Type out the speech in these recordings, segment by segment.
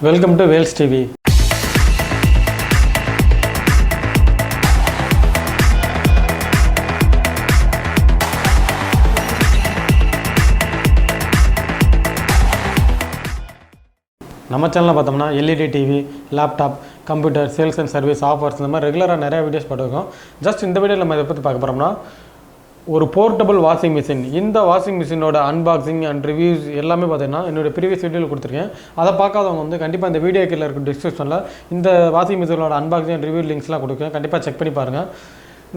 Welcome to VEL'S TV. நம்ம சேனலில் பார்த்தோம்னா LED TV, laptop, computer, sales and service offers இந்த மாதிரி ரெகுலராக நிறைய வீடியோஸ் போட்டுருக்கோம். ஜஸ்ட் இந்த வீடியோவில் நம்ம இதை பற்றி பார்க்க போகிறோம்னா ஒரு போர்ட்டபிள் வாஷிங் மிஷின். இந்த வாஷிங் மிஷினோட அன்பாக்சிங் அண்ட் ரிவ்யூஸ் எல்லாமே பார்த்தீங்கன்னா என்னோடய ப்ரீவியஸ் வீடியோவில் கொடுத்துருக்கேன். அதை பார்க்காதவங்க வந்து கண்டிப்பாக இந்த வீடியோ கீழே இருக்க டிஸ்கிரிப்ஷனில் இந்த வாஷிங் மிஷினோட அன்பாக்சிங் அண்ட் ரிவ்யூ லிங்க்ஸ்லாம் கொடுக்குறேன். கண்டிப்பாக செக் பண்ணி பாருங்கள்.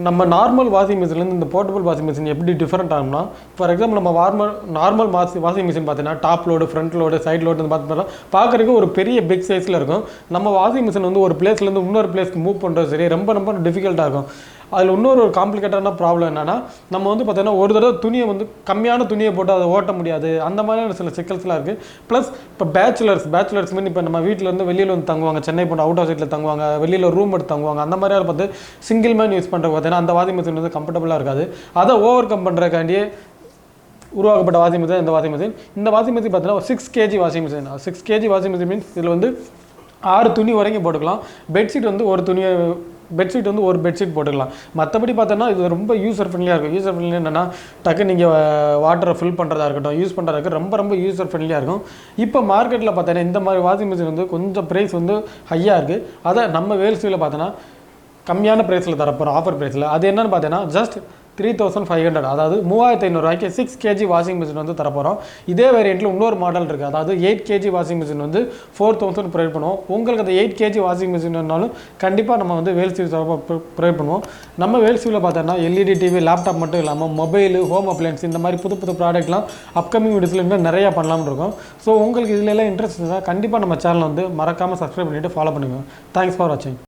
நம்ம நார்மல் வாஷிங் மிஷின்லேருந்து இந்த போர்ட்டபிள் வாஷிங் மிஷின் எப்படி டிஃப்ரெண்ட் ஆகும்னா, ஃபார் எக்ஸாம்பிள் நம்ம நார்மல் வாஷிங் மிஷின் பார்த்தீங்கன்னா top load, front load, side load பார்த்தீங்கன்னா பார்க்குறதுக்கு ஒரு பெரிய பிக் சைஸில் இருக்கும். நம்ம வாஷிங் மிஷின் வந்து ஒரு பிளேஸ்லேருந்து இன்னொரு பிளேஸ்க்கு மூவ் பண்ணுறது சரி ரொம்ப டிஃபிகல்ட்டாக இருக்கும். அதில் இன்னொரு காம்ப்ளிகேட்டான ப்ராப்ளம் என்னென்னா, நம்ம வந்து பார்த்தீங்கன்னா ஒரு தடவை துணியை வந்து கம்மியான துணியை போட்டு அதை ஓட்ட முடியாது. அந்த மாதிரியான சில சிக்கல்ஸ்லாம் இருக்குது. ப்ளஸ் இப்போ பேச்சுலர்ஸ் மீன் இப்போ நம்ம வீட்டில் இருந்து வெளியில் வந்து தங்குவாங்க, சென்னை போன்ற அவுட் ஆஃப் சைட்டில் தங்குவாங்க, வெளியில் ரூம் எடுத்து தங்குவாங்க. அந்த மாதிரியாக பார்த்து சிங்கிள் மேன் யூஸ் பண்ணுறது பார்த்தீங்கன்னா அந்த வாஷிங் மிஷின் வந்து கம்ஃபர்டபுளாக இருக்காது. அதை ஓவர் கம் பண்ணுறதுக்காண்டியே உருவாக்கப்பட்ட வாஷிங் மிஷின் இந்த வாஷிங் மிஷின். இந்த வாஷிங் மிஷின் பார்த்தீங்கன்னா 6 kg washing machine. 6 kg washing machine means இதில் வந்து 6 துணி வரைக்கும் போட்டுக்கலாம். பெட்ஷீட் வந்து ஒரு பெட்ஷீட் போட்டுக்கலாம். மற்றபடி பார்த்தோன்னா இது ரொம்ப யூசர் ஃப்ரெண்ட்லியாக இருக்கும். யூசர் ஃப்ரெண்ட்லி என்னென்னா டக்கு நீங்கள் வாட்டரை ஃபில் பண்ணுறதா இருக்கட்டும், யூஸ் பண்ணுறதுக்கு ரொம்ப யூசர் ஃப்ரெண்ட்லியாக இருக்கும். இப்போ மார்க்கெட்டில் பார்த்தோன்னா இந்த மாதிரி வாஷிங் மிஷின் வந்து கொஞ்சம் ப்ரைஸ் வந்து ஹையாக இருக்குது. அதை நம்ம வேல்ஸில் பார்த்தோன்னா கம்மியான ப்ரைஸில் தரப்போகிறோம், ஆஃபர் ப்ரைஸில். அது என்னென்னு பார்த்தீங்கன்னா ஜஸ்ட் 3500, அதாவது 3500 ரூபாய்க்கு 6 kg வாஷிங் மிஷின் வந்து தரப்போகிறோம். இதே வேரியண்ட்டில் இன்னொரு மாடல் இருக்குது. அதாவது 8 kg வாஷிங் மிஷின் வந்து 4000 ப்ரொவைட் பண்ணுவோம். உங்களுக்கு அந்த 8 kg வாஷிங் மிஷின் இருந்தாலும் கண்டிப்பாக நம்ம வந்து வேல்ஸ் ப்ரொவைட் பண்ணுவோம். நம்ம வேல்ஸில் பார்த்தோன்னா எல்இடி டிவி, லேப்டாப் மட்டும் இல்லாமல் மொபைலு, ஹோம் அப்ளையன்ஸ் இந்த மாதிரி புது ப்ராடக்ட்லாம் அப்கமிங் வீடியோஸில் இன்னும் நிறையா பண்ணலாம்னு இருக்கோம். ஸோ உங்களுக்கு இதில் எல்லாம் இன்ட்ரெஸ்ட் இருந்தால் கண்டிப்பாக நம்ம சேனலை வந்து மறக்காமல் சப்ஸ்கிரைப் பண்ணிவிட்டு ஃபாலோ பண்ணுங்கள். தேங்க்ஸ் ஃபார் வாட்சிங்.